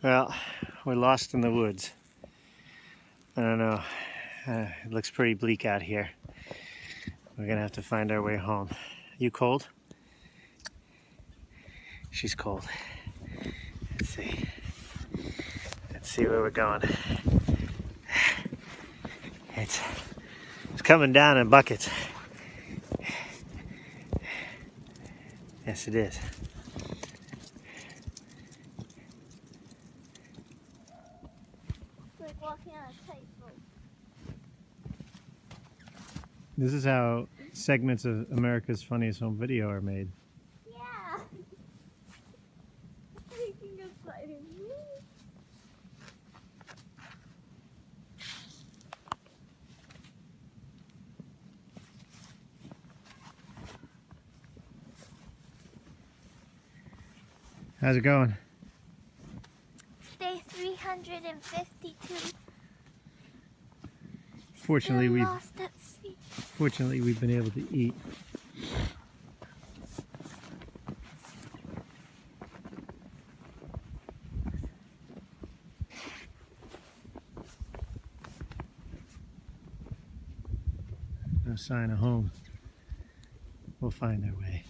Well, we're lost in the woods. I don't know. It looks pretty bleak out here. We're gonna have to find our way home. You cold? She's cold. Let's see. Let's see where we're going. It's coming down in buckets. Yes, it is. It's like walking on a tightrope. This is how segments of America's Funniest Home Video are made. Yeah. Taking a bite of me. How's it going? Day 352. Fortunately, Still lost at sea. Fortunately, we've been able to eat. No sign of home. We'll find our way.